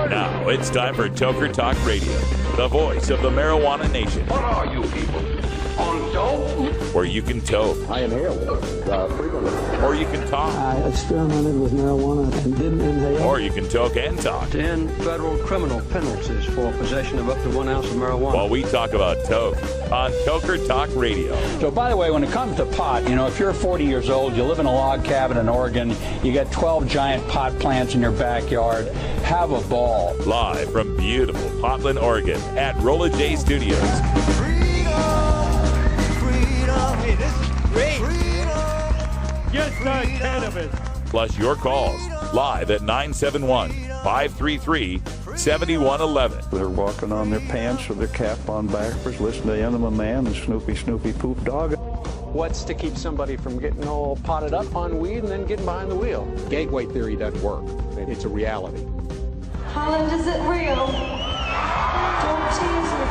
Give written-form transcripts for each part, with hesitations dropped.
Now it's time for Toker Talk Radio, the voice of the marijuana nation. What are you people? On dope? Where you can toke. I inhale frequently. Or you can talk. I experimented with marijuana and didn't inhale. Or you can toke and talk. 10 federal criminal penalties for possession of up to 1 ounce of marijuana. While we talk about toke on Toker Talk Radio. So, by the way, when it comes to pot, if you're 40 years old, you live in a log cabin in Oregon, you got 12 giant pot plants in your backyard, have a ball. Live from beautiful Portland, Oregon at Rolla J Studios. Hey, this is great. Just like cannabis. Plus your calls live at 971-533-7111. They're walking on their pants with their cap on backwards, listening to Enema Man and Snoopy Poop Dog. What's to keep somebody from getting all potted up on weed and then getting behind the wheel? Gateway theory doesn't work. It's a reality. Holland, is it real? Don't tease me.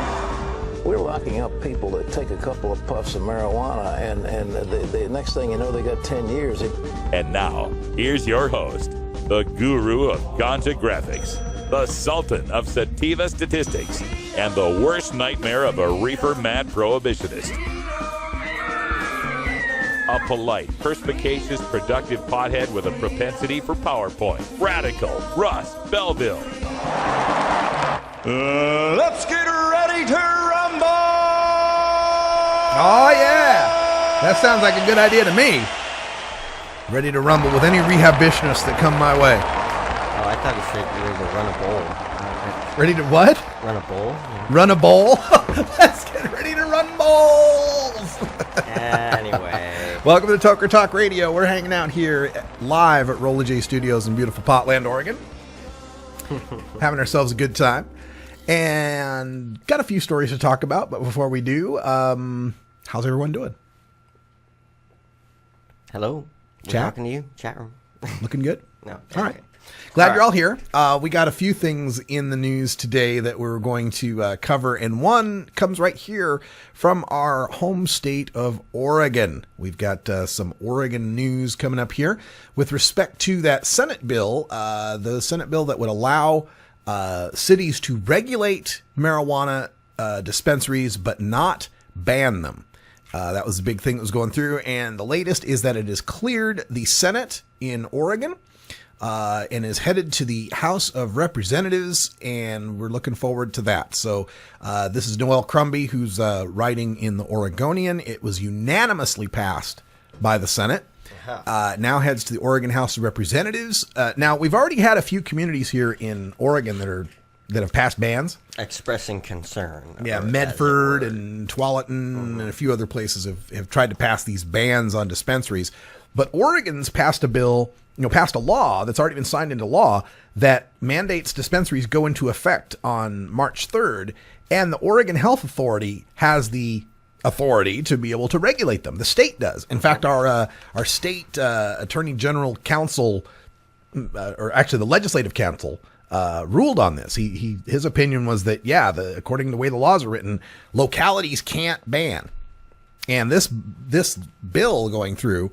We're locking up people that take a couple of puffs of marijuana, and the next thing you know, they got 10 years. And now, here's your host, the guru of ganja graphics, the sultan of sativa statistics, and the worst nightmare of a reefer mad prohibitionist. A polite, perspicacious, productive pothead with a propensity for PowerPoint. Radical Russ Belville. Let's get ready to rumble! Oh, yeah. That sounds like a good idea to me. Ready to rumble with any rehabitionists that come my way. Oh, I thought you said you were to run a bowl. Ready to what? Run a bowl. Yeah. Run a bowl? Let's get ready to run bowls! Anyway. Welcome to Toker Talk Radio. We're hanging out here live at Rolla J Studios in beautiful Portland, Oregon. Having ourselves a good time. And got a few stories to talk about, but before we do, how's everyone doing? Hello. We're Chat? talking to you. Chat room. Looking good? No. All right. Glad you're all here. We got a few things in the news today that we're going to cover, and one comes right here from our home state of Oregon. We've got some Oregon news coming up here with respect to that Senate bill, the Senate bill that would allow cities to regulate marijuana dispensaries but not ban them. That was the big thing that was going through, and the latest is that it has cleared the Senate in Oregon and is headed to the House of Representatives, and we're looking forward to that. So this is Noel Crombie, who's writing in the Oregonian. It was unanimously passed by the Senate. Now heads to the Oregon House of Representatives. Now, we've already had a few communities here in Oregon that have passed bans. Expressing concern. Yeah, Medford and Tualatin and a few other places have tried to pass these bans on dispensaries. But Oregon's passed a bill, passed a law that's already been signed into law that mandates dispensaries go into effect on March 3rd. And the Oregon Health Authority has the authority to be able to regulate them. The state does. In fact, our state Attorney General Council, or actually the Legislative Council, ruled on this. His opinion was that, according to the way the laws are written, localities can't ban. And this bill going through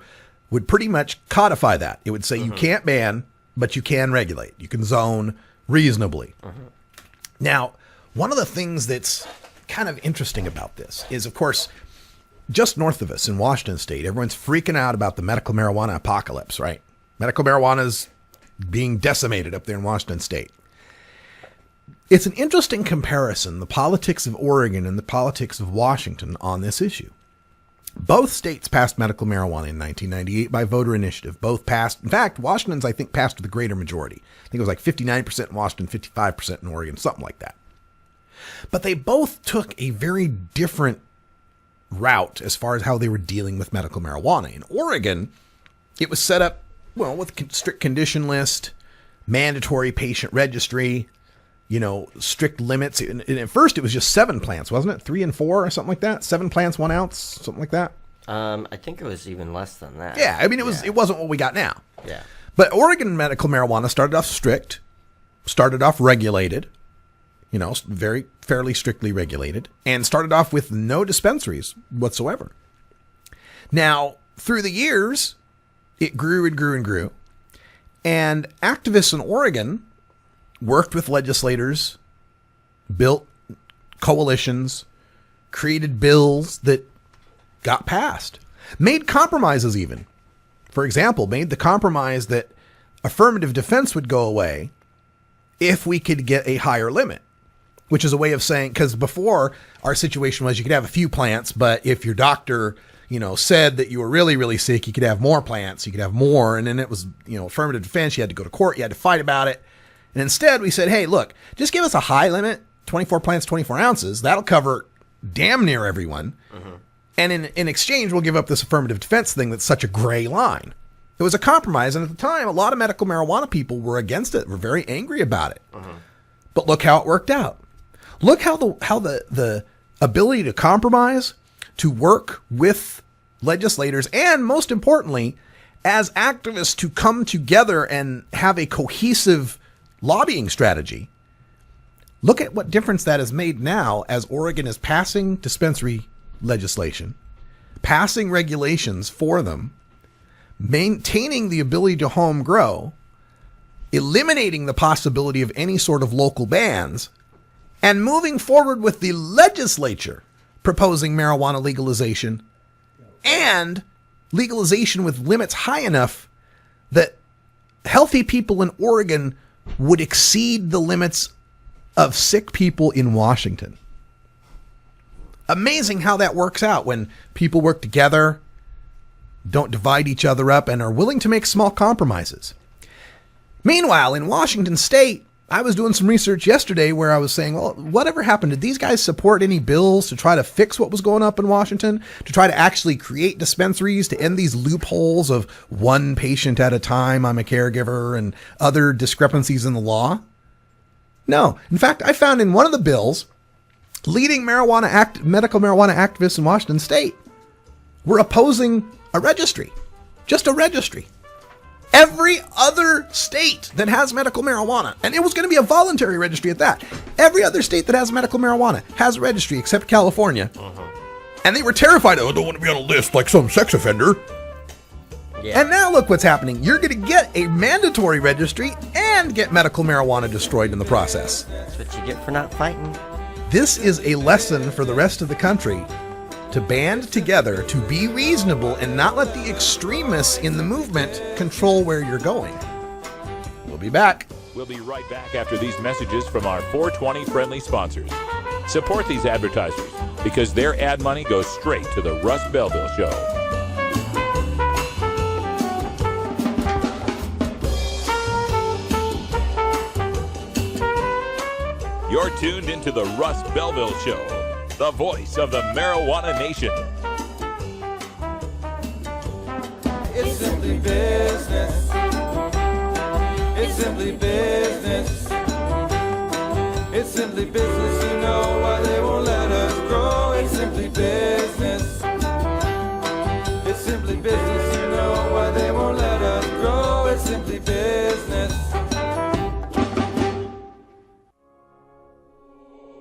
would pretty much codify that. It would say you can't ban, but you can regulate. You can zone reasonably. Now, one of the things that's kind of interesting about this is, of course, just north of us in Washington State, everyone's freaking out about the medical marijuana apocalypse, right? Medical marijuana is being decimated up there in Washington State. It's an interesting comparison, the politics of Oregon and the politics of Washington on this issue. Both states passed medical marijuana in 1998 by voter initiative. Both passed. In fact, Washington's, I think, passed with a greater majority. I think it was like 59% in Washington, 55% in Oregon, something like that. But they both took a very different route as far as how they were dealing with medical marijuana. In Oregon, it was set up, with strict condition list, mandatory patient registry, strict limits. And at first, it was just 7 plants, wasn't it? 3 and 4 or something like that? 7 plants, 1 ounce, something like that? I think it was even less than that. Yeah, I mean, it wasn't what we got now. Yeah. But Oregon medical marijuana started off strict, started off regulated, very fairly strictly regulated, and started off with no dispensaries whatsoever. Now, through the years, it grew and grew and grew. And activists in Oregon worked with legislators, built coalitions, created bills that got passed, made compromises even. For example, made the compromise that affirmative defense would go away if we could get a higher limit, which is a way of saying, because before our situation was you could have a few plants, but if your doctor, said that you were really, really sick, you could have more plants, you could have more. And then it was, affirmative defense. You had to go to court. You had to fight about it. And instead we said, hey, look, just give us a high limit, 24 plants, 24 ounces. That'll cover damn near everyone. Mm-hmm. And in exchange, we'll give up this affirmative defense thing that's such a gray line. It was a compromise. And at the time, a lot of medical marijuana people were against it, were very angry about it. Mm-hmm. But look how it worked out. Look how the ability to compromise, to work with legislators, and most importantly, as activists to come together and have a cohesive lobbying strategy. Look at what difference that has made now as Oregon is passing dispensary legislation, passing regulations for them, maintaining the ability to home grow, eliminating the possibility of any sort of local bans, and moving forward with the legislature proposing marijuana legalization and legalization with limits high enough that healthy people in Oregon would exceed the limits of sick people in Washington. Amazing how that works out when people work together, don't divide each other up, and are willing to make small compromises. Meanwhile, in Washington State, I was doing some research yesterday where I was saying, well, whatever happened? Did these guys support any bills to try to fix what was going up in Washington? To try to actually create dispensaries to end these loopholes of one patient at a time, I'm a caregiver, and other discrepancies in the law? No. In fact, I found in one of the bills, leading medical marijuana activists in Washington State were opposing a registry. Just a registry. Every other state that has medical marijuana, and it was going to be a voluntary registry at that. Every other state that has medical marijuana has a registry except California. Uh-huh. And they were terrified, I don't want to be on a list like some sex offender. Yeah. And now look what's happening. You're going to get a mandatory registry and get medical marijuana destroyed in the process. That's what you get for not fighting. This is a lesson for the rest of the country to band together, to be reasonable, and not let the extremists in the movement control where you're going. We'll be back. We'll be right back after these messages from our 420 friendly sponsors. Support these advertisers because their ad money goes straight to the Russ Belville Show. You're tuned into the Russ Belville Show, the voice of the marijuana nation. It's simply business. It's simply business. It's simply business, you know why they won't let us grow. It's simply business. It's simply business, you know why they won't let us grow. It's simply business.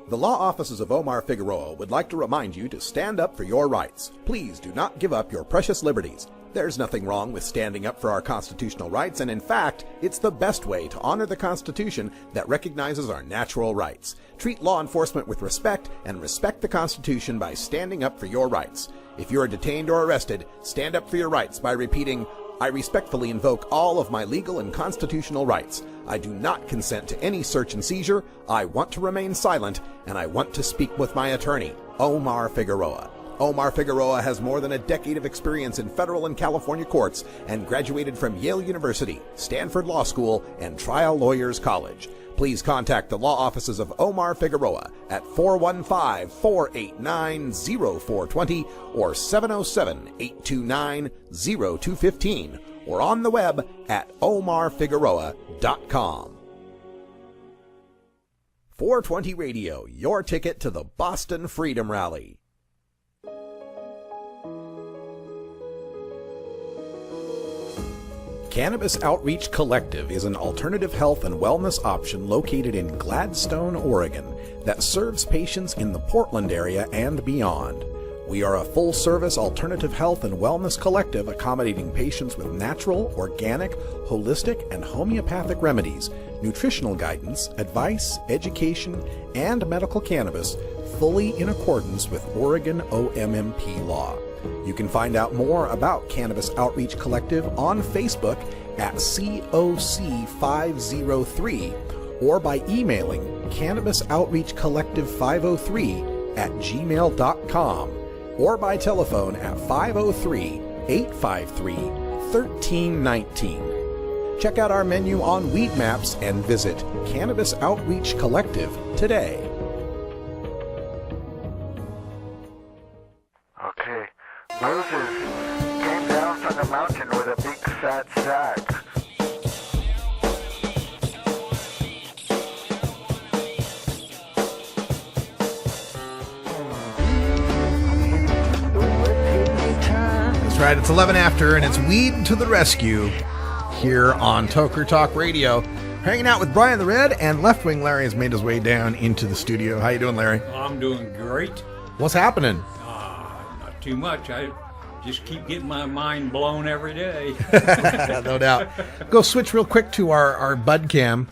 The law offices of Omar Figueroa would like to remind you to stand up for your rights. Please do not give up your precious liberties. There's nothing wrong with standing up for our constitutional rights, and in fact, it's the best way to honor the Constitution that recognizes our natural rights. Treat law enforcement with respect and respect the Constitution by standing up for your rights. If you are detained or arrested, stand up for your rights by repeating, I respectfully invoke all of my legal and constitutional rights. I do not consent to any search and seizure. I want to remain silent, and I want to speak with my attorney, Omar Figueroa. Omar Figueroa has more than a decade of experience in federal and California courts and graduated from Yale University, Stanford Law School, and Trial Lawyers College. Please contact the law offices of Omar Figueroa at 415-489-0420 or 707-829-0215 or on the web at omarfigueroa.com. 420 Radio, your ticket to the Boston Freedom Rally. Cannabis Outreach Collective is an alternative health and wellness option located in Gladstone, Oregon, that serves patients in the Portland area and beyond. We are a full-service alternative health and wellness collective accommodating patients with natural, organic, holistic, and homeopathic remedies, nutritional guidance, advice, education, and medical cannabis, fully in accordance with Oregon OMMP law. You can find out more about Cannabis Outreach Collective on Facebook at COC503 or by emailing cannabisoutreachcollective503@gmail.com or by telephone at 503-853-1319. Check out our menu on Weed Maps and visit Cannabis Outreach Collective today. Okay, Moses came down from the mountain with a big fat sack. That's right, it's 11 after, and it's Weed to the Rescue here on Toker Talk Radio. Hanging out with Brian the Red, and Left Wing Larry has made his way down into the studio. How you doing, Larry? I'm doing great. What's happening? Not too much. I just keep getting my mind blown every day. No doubt. Go switch real quick to our bud cam.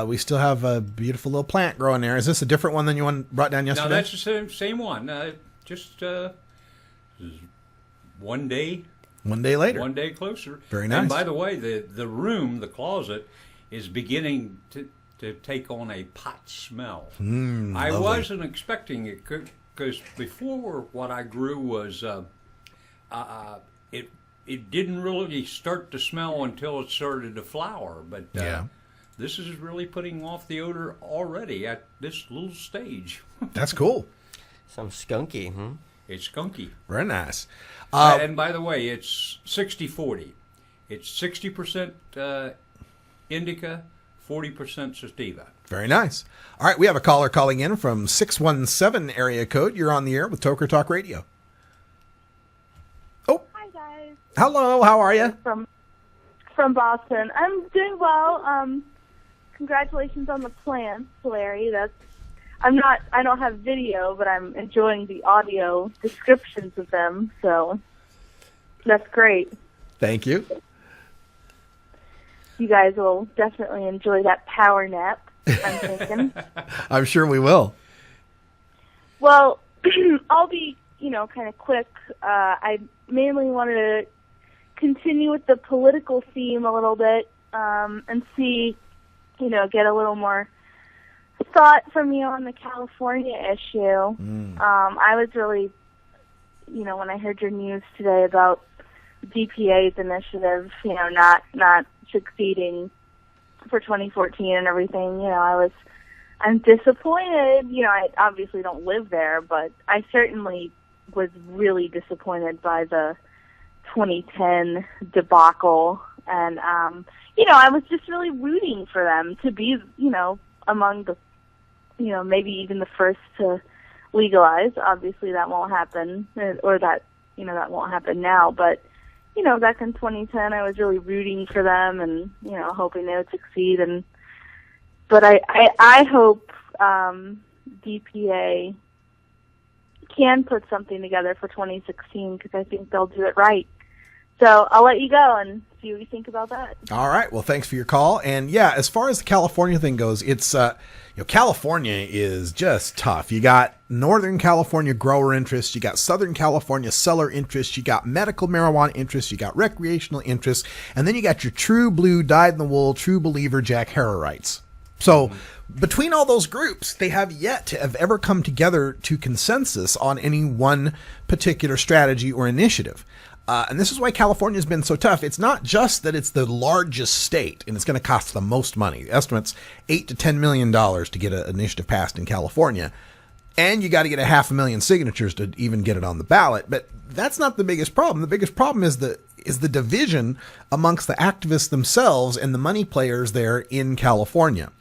We still have a beautiful little plant growing there. Is this a different one than you brought down yesterday? No, that's the same one. Just one day. One day later. One day closer. Very nice. And by the way, the room, the closet, is beginning to take on a pot smell. I wasn't expecting it because before what I grew was it didn't really start to smell until it started to flower. But this is really putting off the odor already at this little stage. That's cool. Some skunky, It's skunky. Very nice. And by the way, it's 60-40. It's 60% indica, 40% sativa. Very nice. All right, we have a caller calling in from 617 area code. You're on the air with Toker Talk Radio. Oh. Hi, guys. Hello, how are you? From Boston. I'm doing well. Congratulations on the plants, Larry. I don't have video, but I'm enjoying the audio descriptions of them, so that's great. Thank you. You guys will definitely enjoy that power nap, I'm thinking. I'm sure we will. Well, I'll be, kind of quick. I mainly wanted to continue with the political theme a little bit and see, get a little more thought from you on the California issue. I was really, when I heard your news today about DPA's initiative, not succeeding for 2014 and everything, I'm disappointed. I obviously don't live there, but I certainly was really disappointed by the 2010 debacle. And, I was just really rooting for them to be, among the, maybe even the first to legalize. Obviously that won't happen, or that won't happen now, but, back in 2010, I was really rooting for them and, hoping they would succeed. But I hope, DPA can put something together for 2016 because I think they'll do it right. So I'll let you go and see what you think about that. All right. Well, thanks for your call. And yeah, as far as the California thing goes, it's, California is just tough. You got Northern California grower interests. You got Southern California seller interests. You got medical marijuana interests. You got recreational interests. And then you got your true blue, dyed-in-the-wool, true believer Jack Harrorites. So between all those groups, they have yet to have ever come together to consensus on any one particular strategy or initiative. And this is why California has been so tough. It's not just that it's the largest state and it's going to cost the most money. The estimate's $8 to $10 million to get an initiative passed in California. And you got to get 500,000 signatures to even get it on the ballot. But that's not the biggest problem. The biggest problem is the division amongst the activists themselves and the money players there in California.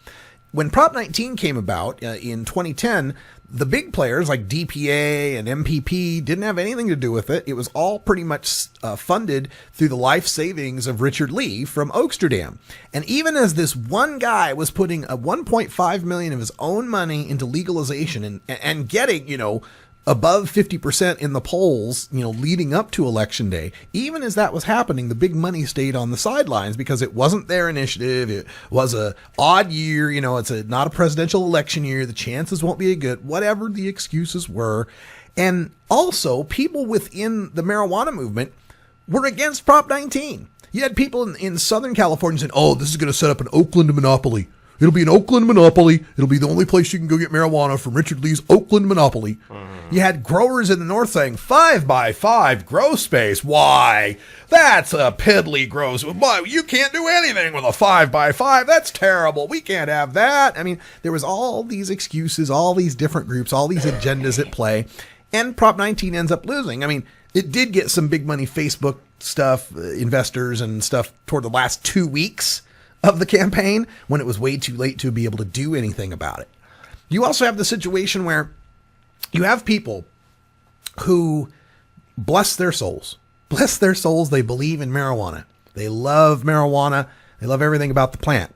When Prop 19 came about in 2010, the big players like DPA and MPP didn't have anything to do with it. It was all pretty much funded through the life savings of Richard Lee from Oaksterdam. And even as this one guy was putting a $1.5 million of his own money into legalization and getting, above 50% in the polls, leading up to Election Day. Even as that was happening, the big money stayed on the sidelines because it wasn't their initiative. It was a odd year. It's not a presidential election year. The chances won't be good, whatever the excuses were. And also, people within the marijuana movement were against Prop 19. You had people in Southern California saying, oh, this is going to set up an Oakland monopoly. It'll be an Oakland monopoly. It'll be the only place you can go get marijuana from Richard Lee's Oakland monopoly. You had growers in the north saying, 5x5 grow space. Why? That's a piddly grow space. Why? You can't do anything with a 5x5. That's terrible. We can't have that. I mean, there was all these excuses, all these different groups, all these agendas at play. And Prop 19 ends up losing. I mean, it did get some big money Facebook stuff, investors and stuff toward the last 2 weeks of the campaign when it was way too late to be able to do anything about it. You also have the situation where you have people who bless their souls. Bless their souls. They believe in marijuana. They love marijuana. They love everything about the plant.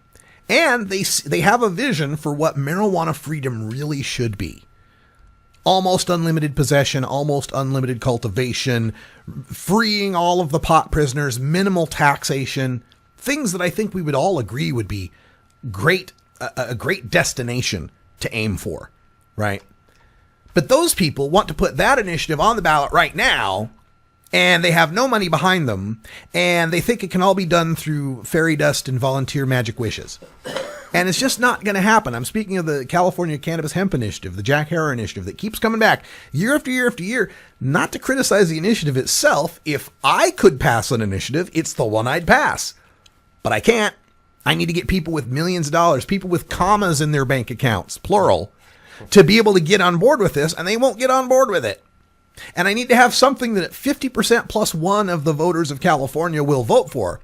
And they have a vision for what marijuana freedom really should be. Almost unlimited possession, almost unlimited cultivation, freeing all of the pot prisoners, minimal taxation, things that I think we would all agree would be a great destination to aim for, right? But those people want to put that initiative on the ballot right now, and they have no money behind them, and they think it can all be done through fairy dust and volunteer magic wishes. And it's just not going to happen. I'm speaking of the California Cannabis Hemp Initiative, the Jack Herer Initiative that keeps coming back year after year after year. Not to criticize the initiative itself. If I could pass an initiative, it's the one I'd pass. But I can't. I need to get people with millions of dollars, people with commas in their bank accounts, plural, to be able to get on board with this, and they won't get on board with it. And I need to have something that 50% plus one of the voters of California will vote for.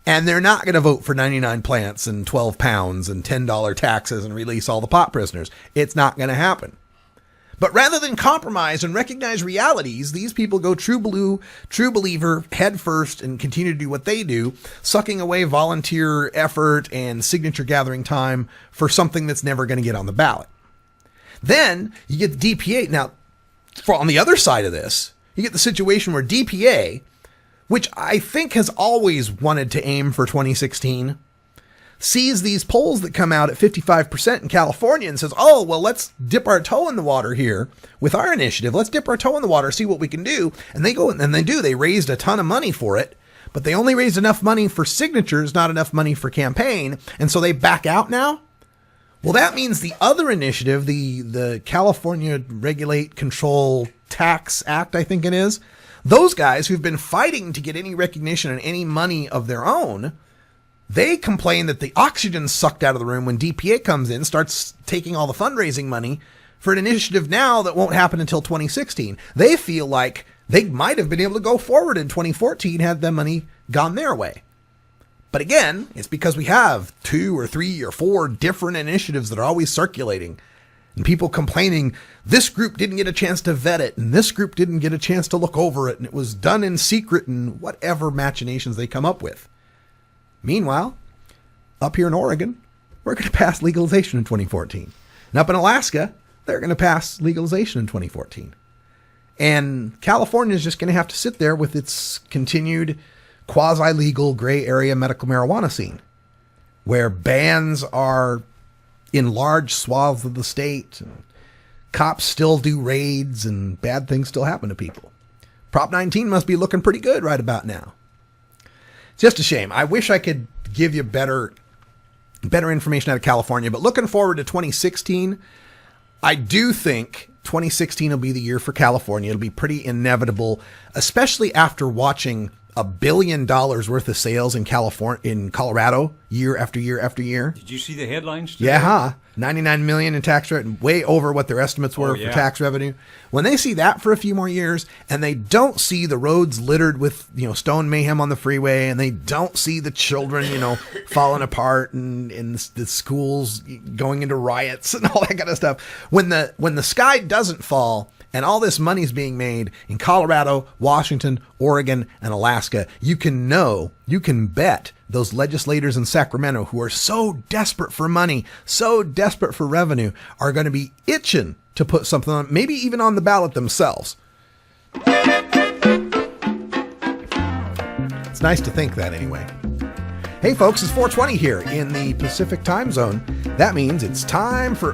And they're not going to vote for 99 plants and 12 pounds and $10 taxes and release all the pot prisoners. It's not going to happen. But rather than compromise and recognize realities, these people go true blue, true believer, head first, and continue to do what they do, sucking away volunteer effort and signature gathering time for something that's never going to get on the ballot. Then you get the DPA. Now, on the other side of this, you get the situation where DPA, which I think has always wanted to aim for 2016, sees these polls that come out at 55% in California and says, oh, well, let's dip our toe in the water here with our initiative. Let's dip our toe in the water, see what we can do. And they go and they do. They raised a ton of money for it, but they only raised enough money for signatures, not enough money for campaign. And so they back out now. Well, that means the other initiative, the California Regulate Control Tax Act, I think it is, those guys who've been fighting to get any recognition and any money of their own, they complain that the oxygen's sucked out of the room when DPA comes in, starts taking all the fundraising money for an initiative now that won't happen until 2016. They feel like they might have been able to go forward in 2014 had the money gone their way. But again, it's because we have 2 or 3 or 4 different initiatives that are always circulating. And people complaining, this group didn't get a chance to vet it, and this group didn't get a chance to look over it, and it was done in secret, and whatever machinations they come up with. Meanwhile, up here in Oregon, we're going to pass legalization in 2014. And up in Alaska, they're going to pass legalization in 2014. And California is just going to have to sit there with its continued quasi-legal gray area medical marijuana scene, where bans are in large swaths of the state, and cops still do raids, and bad things still happen to people. Prop 19 must be looking pretty good right about now. It's just a shame. I wish I could give you better information out of California, but looking forward to 2016, I do think 2016 will be the year for California. It'll be pretty inevitable, especially after watching $1 billion worth of sales in Colorado year after year after year. Did you see the headlines today? Yeah, $99 million in tax revenue, way over what their estimates were for tax revenue. When they see that for a few more years, and they don't see the roads littered with stone mayhem on the freeway, and they don't see the children falling apart, and the schools going into riots and all that kind of stuff. When the sky doesn't fall and all this money is being made in Colorado, Washington, Oregon, and Alaska, you can bet those legislators in Sacramento who are so desperate for money, so desperate for revenue, are going to be itching to put something on, maybe even on the ballot themselves. It's nice to think that anyway. Hey folks, it's 4:20 here in the Pacific time zone. That means it's time for,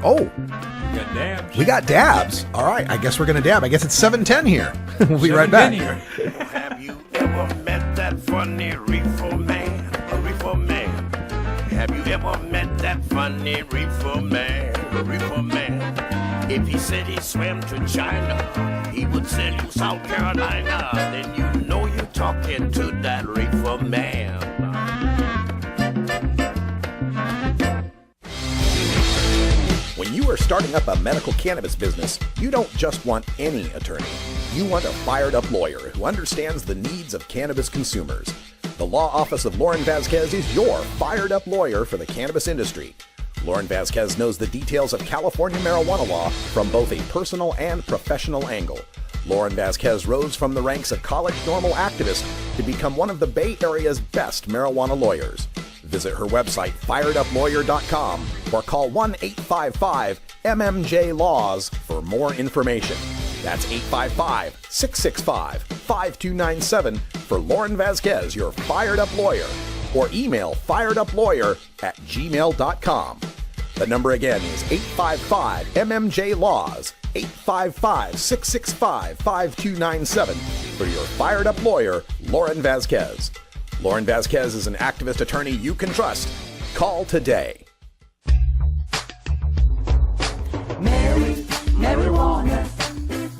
we got dabs. All right, I guess we're going to dab. I guess it's 7:10 here. We'll be right back. Have you ever met that funny reefer man? A reefer man. Have you ever met that funny reefer man? A reefer man. If he said he swam to China, he would sell you South Carolina. Then you know you're talking to that reefer man. When you are starting up a medical cannabis business, you don't just want any attorney. You want a fired-up lawyer who understands the needs of cannabis consumers. The law office of Lauren Vasquez is your fired-up lawyer for the cannabis industry. Lauren Vasquez knows the details of California marijuana law from both a personal and professional angle. Lauren Vasquez rose from the ranks of college normal activist to become one of the Bay Area's best marijuana lawyers. Visit her website, fireduplawyer.com, or call 1-855-MMJ-LAWS for more information. That's 855-665-5297 for Lauren Vasquez, your fired-up lawyer, or email fireduplawyer@gmail.com. The number again is 855-MMJ-LAWS, 855-665-5297 for your fired-up lawyer, Lauren Vasquez. Lauren Vasquez is an activist attorney you can trust. Call today. Marijuana,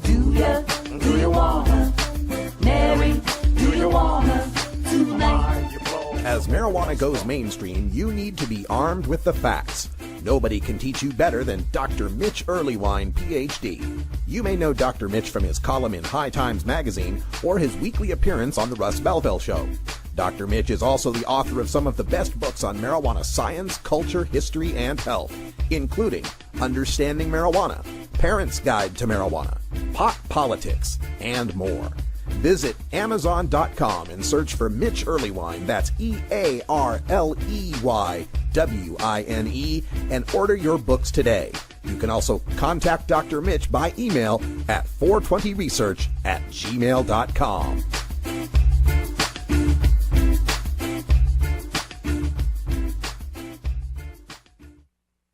do you wanna? Mary, do you wanna? Tonight. As marijuana goes mainstream, you need to be armed with the facts. Nobody can teach you better than Dr. Mitch Earlywine, Ph.D. You may know Dr. Mitch from his column in High Times magazine or his weekly appearance on The Russ Belville Show. Dr. Mitch is also the author of some of the best books on marijuana science, culture, history, and health, including Understanding Marijuana, Parents' Guide to Marijuana, Pot Politics, and more. Visit Amazon.com and search for Mitch Earlywine, that's EARLEYWINE, and order your books today. You can also contact Dr. Mitch by email at 420research@gmail.com.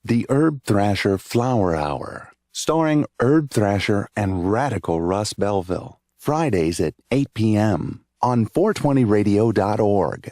The Herb Thrasher Flower Hour, starring Herb Thrasher and Radical Russ Belville. Fridays at 8 p.m. on 420radio.org.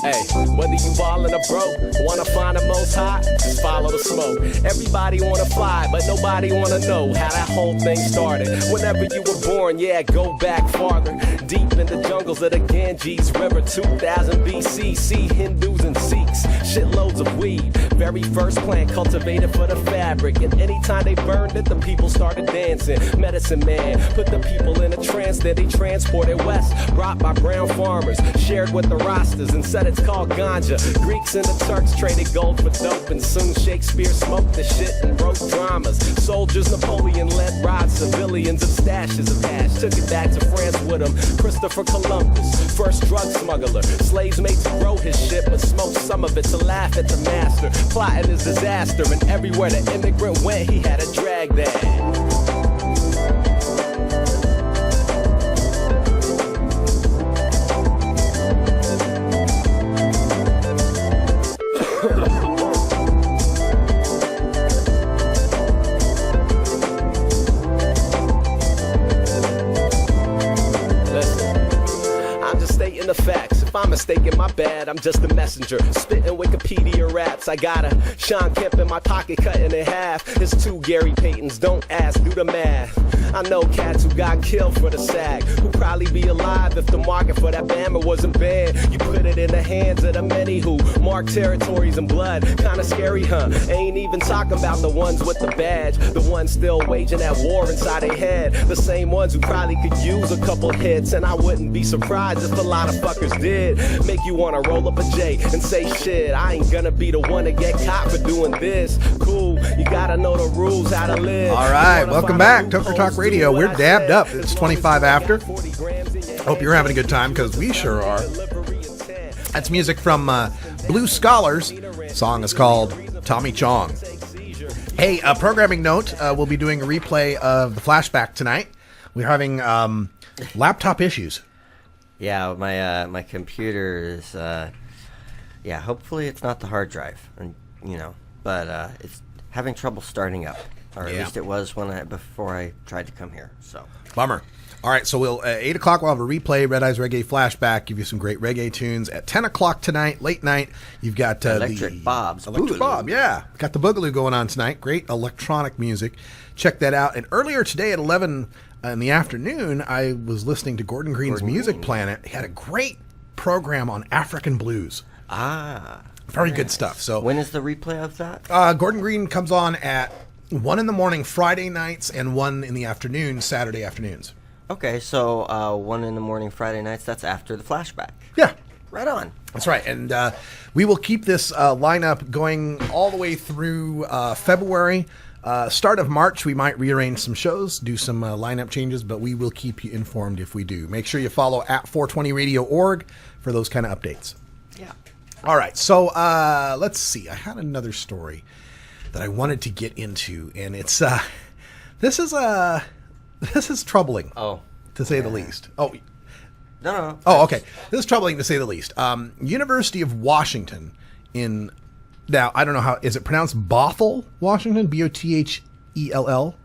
Hey, whether you ballin' or broke, wanna find the most hot, just follow the smoke. Everybody wanna fly, but nobody wanna know how that whole thing started. Whenever you were born, yeah, go back farther. Deep in the jungles of the Ganges River, 2000 BC, see Hindus and Sikhs, shitloads of weed. Very first plant cultivated for the fabric, and anytime they burned it, the people started dancing. Medicine man put the people in a trance, then they transported west, brought by brown farmers, shared with the Rastas, and said it's called ganja. Greeks and the Turks traded gold for dope, and soon Shakespeare smoked the shit and wrote dramas. Soldiers, Napoleon led rides, civilians of stashes of hash, took it back to France with him. Christopher Columbus, first drug smuggler. Slaves made to grow his shit, but smoked some of it to laugh at the master. Plotting his disaster, and everywhere the immigrant went, he had a drag that. The facts. If If I'm mistaken, my bad, I'm just a messenger. Spitting Wikipedia raps, I got a Sean Kemp in my pocket cutting in half. It's 2 Gary Paytons, don't ask, do the math. I know cats who got killed for the SAG, who'd probably be alive if the market for that Bama wasn't banned. You put it in the hands of the many who mark territories in blood. Kinda scary, huh? Ain't even talking about the ones with the badge, the ones still waging that war inside their head, the same ones who probably could use a couple hits. And I wouldn't be surprised if a lot of fuckers did. Make you wanna roll up a J and say, shit, I ain't gonna be the one to get caught for doing this. Cool, you gotta know the rules, how to live. All right, welcome back, Toker Talk Radio. We're dabbed up. It's 25 after. Hope you're having a good time, because we sure are. That's music from Blue Scholars. The song is called Tommy Chong. Hey, a programming note, we'll be doing a replay of the flashback tonight. We're having laptop issues. Yeah, my computer is, hopefully it's not the hard drive, and but it's having trouble starting up, or at least it was before I tried to come here. So bummer. All right, so we'll 8 o'clock we'll have a replay, Red Eyes Reggae Flashback, give you some great reggae tunes. At 10 o'clock tonight, late night, you've got Electric Bob's Electric Bob, yeah. Got the Boogaloo going on tonight. Great electronic music. Check that out. And earlier today at 11 in the afternoon, I was listening to Gordon Green's Music Planet. He had a great program on African blues. Very good stuff. So when is the replay of that? Gordon Green comes on at 1 in the morning Friday nights and 1 in the afternoon Saturday afternoons. Okay, so 1 in the morning Friday nights, that's after the flashback. Yeah. Right on. That's right. And we will keep this lineup going all the way through February. Start of March, we might rearrange some shows, do some lineup changes, but we will keep you informed if we do. Make sure you follow at 420radio.org for those kind of updates. Yeah. All right, so let's see. I had another story that I wanted to get into, and it's this is troubling. To say the least. No. Oh, okay. This is troubling to say the least. University of Washington now, I don't know how, is it pronounced Bothell, Washington? Bothell?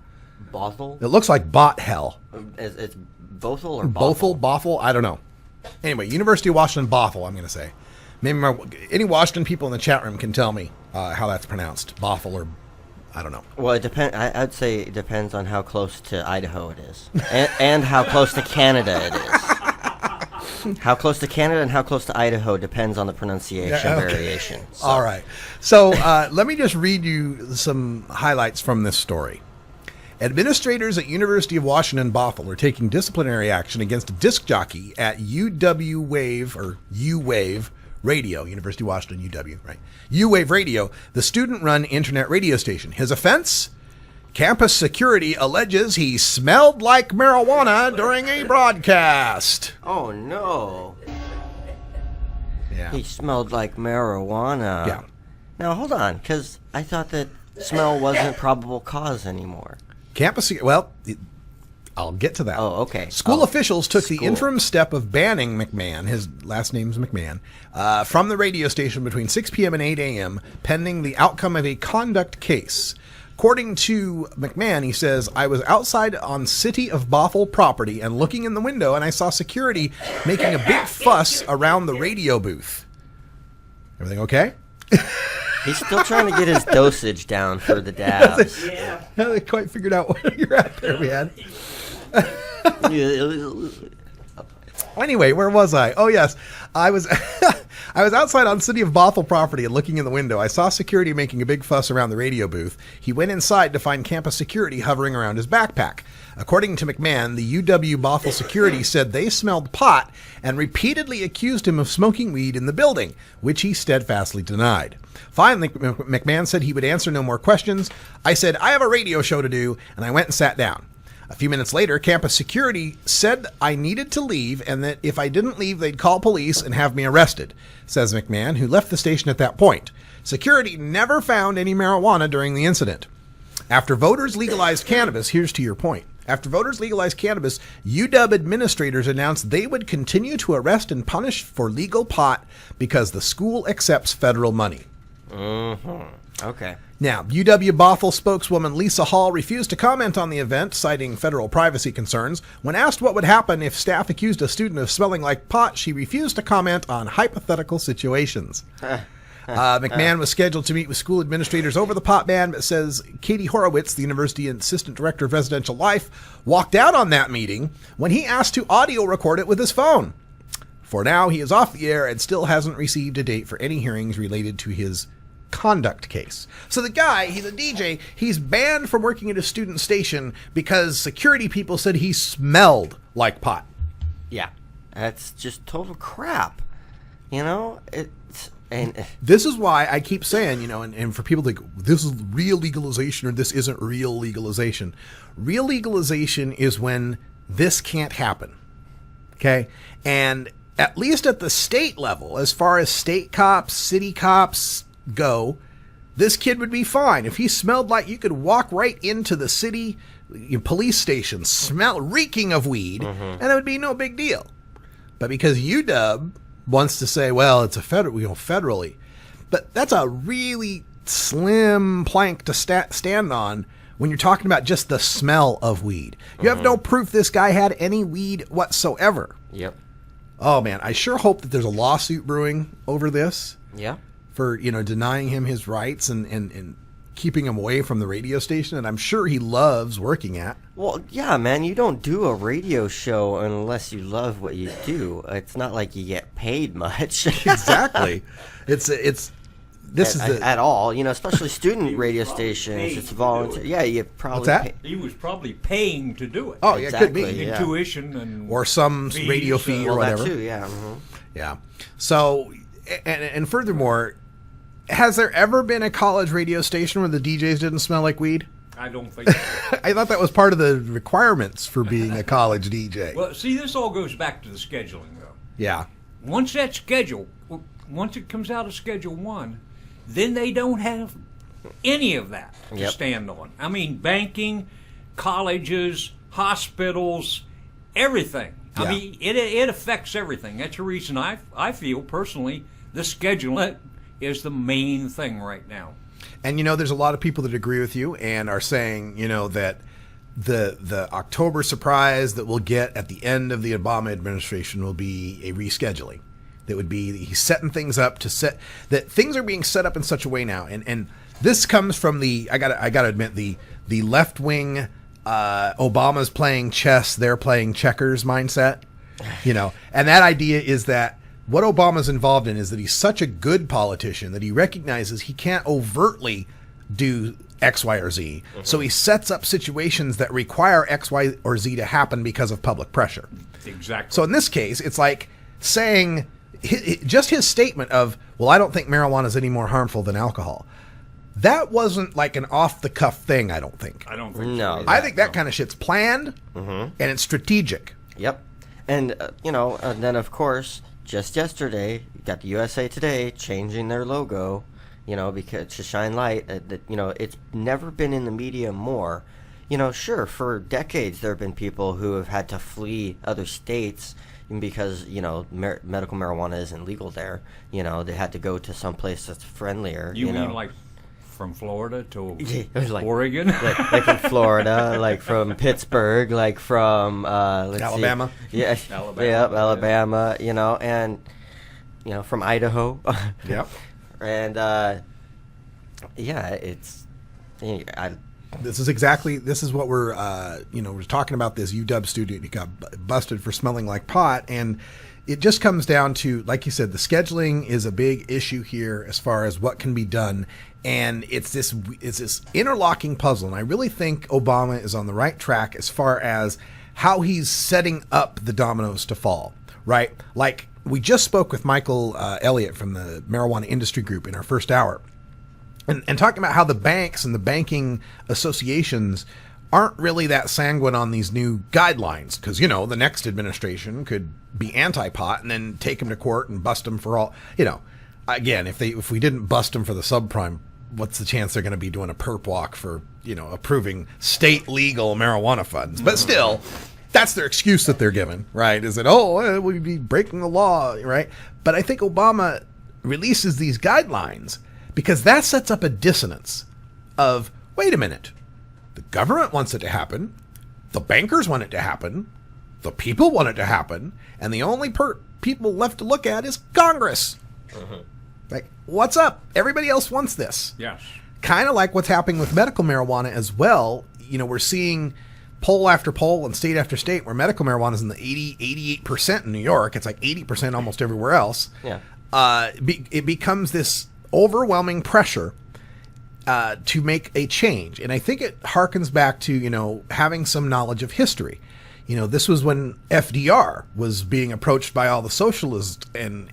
Bothell? It looks like bot hell. It's Bothell or Bothell? Bothell? I don't know. Anyway, University of Washington, Bothell, I'm going to say. Maybe any Washington people in the chat room can tell me how that's pronounced. Bothell or I don't know. Well, it depends. I'd say it depends on how close to Idaho it is, and how close to Canada it is. How close to Canada and how close to Idaho depends on the pronunciation variation. So. All right. So let me just read you some highlights from this story. Administrators at University of Washington Bothell are taking disciplinary action against a disc jockey at U-Wave Radio, University of Washington, UW, right? U-Wave Radio, the student-run internet radio station. His offense? Campus security alleges he smelled like marijuana during a broadcast. Oh, no. Yeah. He smelled like marijuana. Yeah. Now, hold on, because I thought that smell wasn't probable cause anymore. I'll get to that. Oh, okay. School officials took the interim step of banning McMahon, his last name's McMahon, from the radio station between 6 p.m. and 8 a.m., pending the outcome of a conduct case. According to McMahon, he says, I was outside on City of Bothell property and looking in the window, and I saw security making a big fuss around the radio booth. Everything okay? He's still trying to get his dosage down for the dabs. Yeah. I haven't quite figured out what you're at there, man. Anyway, where was I? Oh, yes. I was I was outside on City of Bothell property and looking in the window. I saw security making a big fuss around the radio booth. He went inside to find campus security hovering around his backpack. According to McMahon, the UW Bothell security said they smelled pot and repeatedly accused him of smoking weed in the building, which he steadfastly denied. Finally, McMahon said he would answer no more questions. I said, I have a radio show to do, and I went and sat down. A few minutes later, campus security said I needed to leave and that if I didn't leave, they'd call police and have me arrested, says McMahon, who left the station at that point. Security never found any marijuana during the incident. After voters legalized cannabis, here's to your point. After voters legalized cannabis, UW administrators announced they would continue to arrest and punish for legal pot because the school accepts federal money. Okay. Now, UW Bothell spokeswoman Lisa Hall refused to comment on the event, citing federal privacy concerns. When asked what would happen if staff accused a student of smelling like pot, she refused to comment on hypothetical situations. McMahon was scheduled to meet with school administrators over the pot ban, but says Katie Horowitz, the university assistant director of residential life, walked out on that meeting when he asked to audio record it with his phone. For now, he is off the air and still hasn't received a date for any hearings related to his conduct case. So the guy, he's a DJ, he's banned from working at a student station because security people said he smelled like pot. Yeah. That's just total crap. You know, and this is why I keep saying, you know, and for people that go, this is real legalization or this isn't real legalization. Real legalization is when this can't happen. Okay? And at least at the state level, as far as state cops, city cops go, this kid would be fine. If he smelled like, you could walk right into the city police station, reeking of weed, and it would be no big deal. But because UW wants to say, well, it's a federally, but that's a really slim plank to stand on when you're talking about just the smell of weed. You have no proof this guy had any weed whatsoever. Yep. Oh man, I sure hope that there's a lawsuit brewing over this. Yeah. For, you know, denying him his rights and keeping him away from the radio station that I'm sure he loves working at. Well, yeah, man, you don't do a radio show unless you love what you do. It's not like you get paid much. Exactly. At all, you know, especially student radio stations. It's volunteer. Yeah, you probably. What's that? He was probably paying to do it. Oh, yeah, exactly, it could be. In tuition and or some fees, radio fee or whatever. That too, yeah. Yeah. So, and furthermore, has there ever been a college radio station where the DJs didn't smell like weed? I don't think so. I thought that was part of the requirements for being a college DJ. Well, see, this all goes back to the scheduling, though. Yeah. Once it comes out of Schedule 1, then they don't have any of that to stand on. I mean, banking, colleges, hospitals, everything. Yeah. I mean, it affects everything. That's the reason I feel, personally, the schedule is the main thing right now. And, you know, there's a lot of people that agree with you and are saying, you know, that the October surprise that we'll get at the end of the Obama administration will be a rescheduling. That would be he's setting things up that things are being set up in such a way now. And this comes from I gotta admit, the left wing Obama's playing chess, they're playing checkers mindset. You know, and that idea is that what Obama's involved in is that he's such a good politician that he recognizes he can't overtly do X, Y, or Z. So he sets up situations that require X, Y, or Z to happen because of public pressure. Exactly. So in this case, it's like saying just his statement of, well, I don't think marijuana is any more harmful than alcohol. That wasn't like an off-the-cuff thing, I don't think. I don't think so. I think that kind of shit's planned, and it's strategic. Yep. And, you know, and then, of course, just yesterday, you got the USA Today changing their logo, you know, because to shine light. You know, it's never been in the media more. You know, sure, for decades there have been people who have had to flee other states because, you know, medical marijuana isn't legal there. You know, they had to go to some place that's friendlier. You mean know. like from Florida to like, Oregon? like from Florida, like from Pittsburgh, like from Alabama. See. Yeah, Alabama. You know, and you know, from Idaho. Yep. And it's. This is what we're we're talking about. This UW student who got busted for smelling like pot, and it just comes down to, like you said, the scheduling is a big issue here as far as what can be done, and it's this interlocking puzzle. And I really think Obama is on the right track as far as how he's setting up the dominoes to fall. Right, like we just spoke with Michael Elliott from the Marijuana Industry Group in our first hour. And talking about how the banks and the banking associations aren't really that sanguine on these new guidelines because, you know, the next administration could be anti-pot and then take them to court and bust them for all, you know, again, if we didn't bust them for the subprime, what's the chance they're going to be doing a perp walk for, you know, approving state legal marijuana funds? But still, that's their excuse that they're given, right? Is that, we'd be breaking the law, right? But I think Obama releases these guidelines Because that sets up a dissonance of, wait a minute, the government wants it to happen, the bankers want it to happen, the people want it to happen, and the only people left to look at is Congress. Like, what's up? Everybody else wants this. Yes. Kind of like what's happening with medical marijuana as well. You know, we're seeing poll after poll and state after state where medical marijuana is in the 88% in New York. It's like 80% almost everywhere else. Yeah. It becomes this overwhelming pressure to make a change. And I think it harkens back to, you know, having some knowledge of history. You know, this was when FDR was being approached by all the socialists and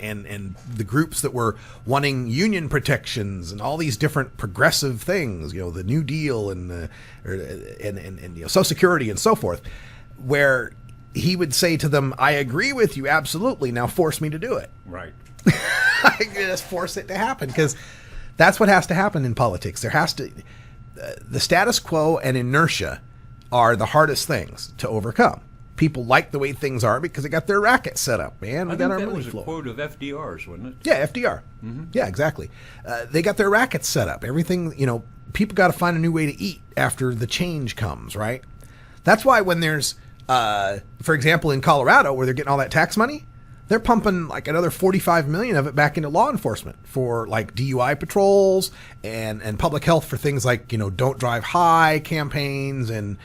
the groups that were wanting union protections and all these different progressive things, you know, the New Deal and you know, Social Security and so forth, where he would say to them, I agree with you, absolutely, now force me to do it. Right. I just force it to happen, because that's what has to happen in politics. There has to, the status quo and inertia are the hardest things to overcome. People like the way things are because they got their racket set up, man. We got our money flow. That was a quote of FDR's, wasn't it? Yeah, FDR. Yeah, exactly. They got their rackets set up. Everything, you know, people got to find a new way to eat after the change comes, right? That's why when there's, for example, in Colorado, where they're getting all that tax money, they're pumping like another 45 million of it back into law enforcement for like DUI patrols and public health for things like, you know, don't drive high campaigns and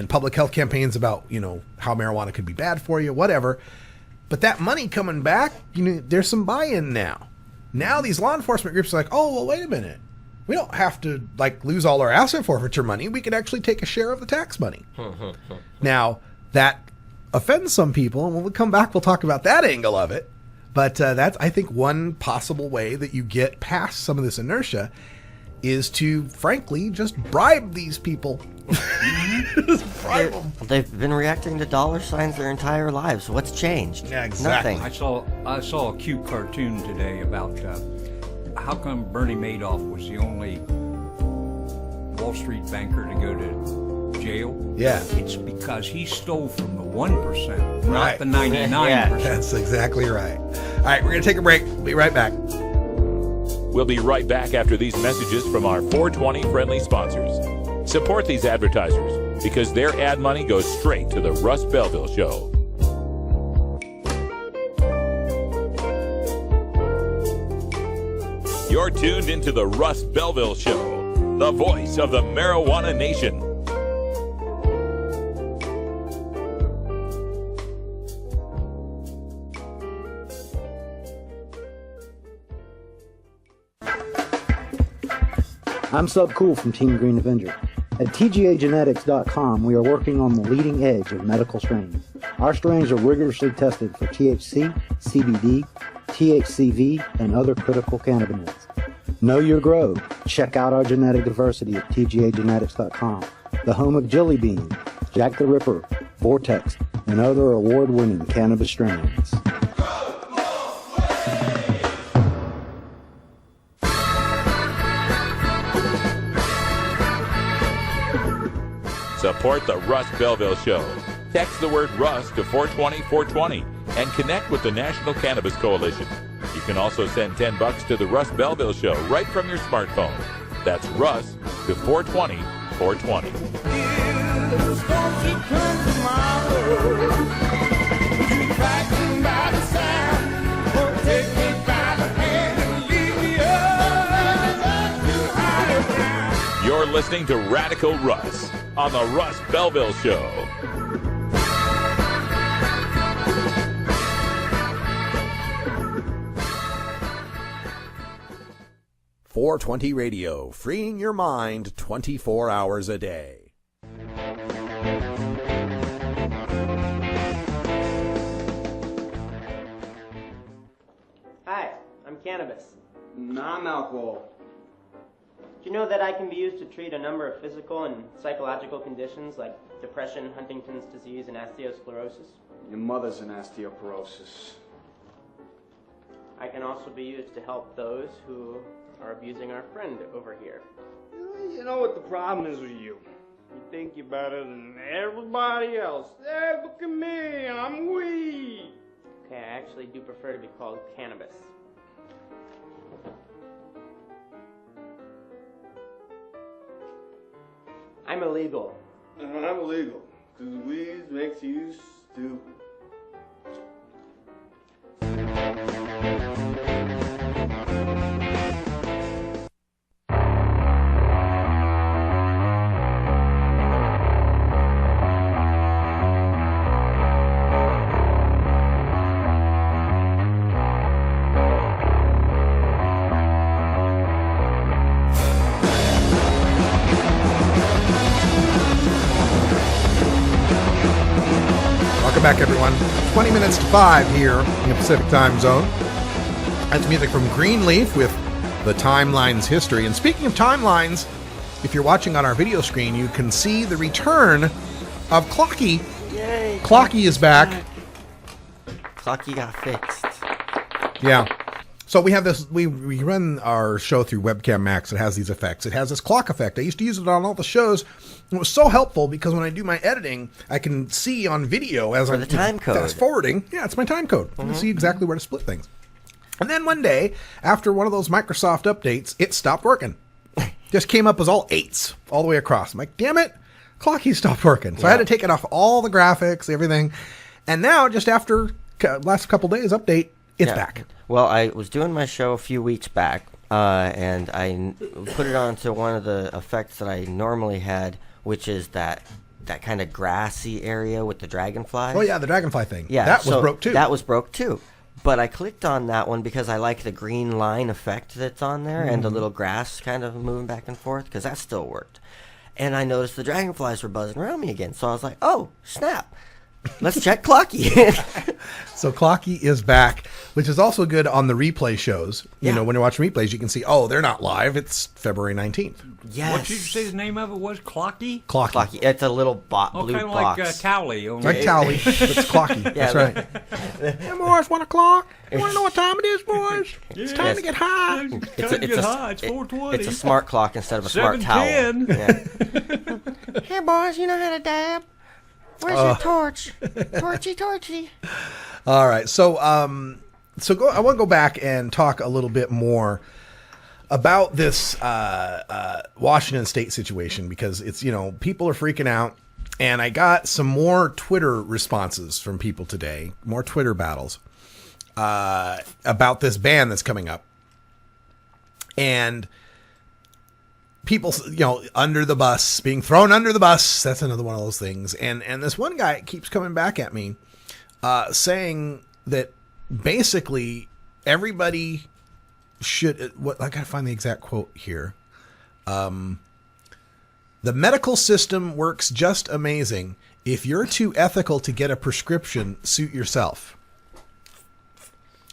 public health campaigns about, you know, how marijuana could be bad for you, whatever. But that money coming back, you know, there's some buy-in now. Now these law enforcement groups are like, oh, well, wait a minute. We don't have to like lose all our asset forfeiture money. We can actually take a share of the tax money. Now, that offends some people, and when we come back, we'll talk about that angle of it. But that's, I think, one possible way that you get past some of this inertia is to, frankly, just bribe these people. Just bribe them. They've been reacting to dollar signs their entire lives. What's changed? Yeah, exactly. Nothing. I saw a cute cartoon today about how come Bernie Madoff was the only Wall Street banker to go to jail. Yeah. It's because he stole from the 1%, not Right. the 99%. Yeah, that's exactly right. All right, we're going to take a break. Be right back. We'll be right back after these messages from our 420 friendly sponsors. Support these advertisers because their ad money goes straight to the Russ Belville Show. You're tuned into the Russ Belville Show, the voice of the marijuana nation. I'm Sub Cool from Team Green Avenger. At TGAgenetics.com, we are working on the leading edge of medical strains. Our strains are rigorously tested for THC, CBD, THCV, and other critical cannabinoids. Know your grow. Check out our genetic diversity at TGAgenetics.com, the home of Jelly Bean, Jack the Ripper, Vortex, and other award-winning cannabis strains. Support the Russ Belville Show. Text the word Russ to 420-420 and connect with the National Cannabis Coalition. You can also send $10 to the Russ Belville Show right from your smartphone. That's Russ to 420-420. You're listening to Radical Russ on the Russ Belville Show. .420 Radio, freeing your mind 24 hours a day. Hi, I'm cannabis. Non-alcohol. Do you know that I can be used to treat a number of physical and psychological conditions like depression, Huntington's disease, and osteosclerosis? Your mother's an osteoporosis. I can also be used to help those who are abusing our friend over here. You know what the problem is with you? You think you're better than everybody else. Hey, look at me, I'm weed. Okay, I actually do prefer to be called cannabis. I'm illegal. I'm illegal. Because weed makes you stupid. Back, everyone. 20 minutes to 5 here in the Pacific time zone. That's music from Greenleaf with the Timeline's history. And speaking of timelines, if you're watching on our video screen, you can see the return of Clocky. Yay! Clocky is back. Clocky got fixed. Yeah. So we have this, we run our show through Webcam Max. It has these effects. It has this clock effect. I used to use it on all the shows. It was so helpful because when I do my editing, I can see on video as I'm fast forwarding. Yeah, it's my time code. I can see exactly where to split things. And then one day, after one of those Microsoft updates, it stopped working. Just came up as all 8s all the way across. I'm like, damn it, Clocky stopped working. So I had to take it off all the graphics, everything. And now, just after last couple days update, it's back. Well, I was doing my show a few weeks back, and I put it onto one of the effects that I normally had, which is that kind of grassy area with the dragonflies. Oh, yeah, the dragonfly thing. Yeah, that was broke, too. That was broke, too. But I clicked on that one because I like the green line effect that's on there and the little grass kind of moving back and forth, because that still worked. And I noticed the dragonflies were buzzing around me again, so I was like, oh, snap. Let's check Clocky. So Clocky is back, which is also good on the replay shows. You know, when you're watching replays, you can see, oh, they're not live. It's February 19th. Yes. What did you say the name of it was? Clocky? Clocky. It's a little blue kind of box. like Towley. Like Towley, but it's Clocky. That's right. Hey, boys, 1 o'clock. You want to know what time it is, boys? It's time to get high. It's 4:20. It's a smart clock instead of a smart towel. Yeah. Hey, boys, you know how to dab? Where's your torch? Torchy. All right. So I want to go back and talk a little bit more about this Washington State situation, because it's, people are freaking out, and I got some more Twitter responses from people today, more Twitter battles about this ban that's coming up. And people, under the bus, being thrown under the bus. That's another one of those things. And this one guy keeps coming back at me, saying that basically everybody should. I gotta find the exact quote here. The medical system works just amazing. If you're too ethical to get a prescription, suit yourself.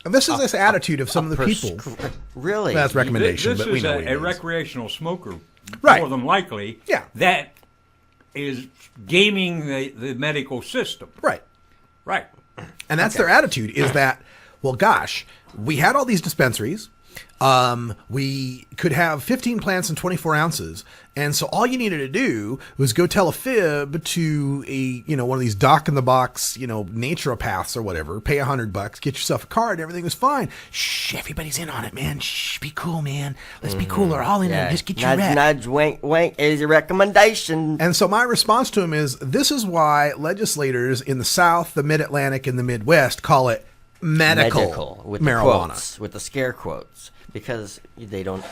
And this is this attitude of some of the people. Really? That's recommendation, This but we is know what a recreational smoker, right. more than likely. Yeah. That is gaming the medical system. Right. Right. And that's their attitude, is that, well, gosh, we had all these dispensaries. We could have 15 plants and 24 ounces. And so all you needed to do was go tell a fib to one of these doc in the box, naturopaths or whatever, pay $100, get yourself a card. Everything was fine. Shh, everybody's in on it, man. Shh, be cool, man. Let's be cool. We're all in on it. Just get your rep. Nudge, wink, wink is a recommendation. And so my response to him is, this is why legislators in the South, the Mid-Atlantic, and the Midwest call it medical with marijuana. The quotes, with the scare quotes, because they don't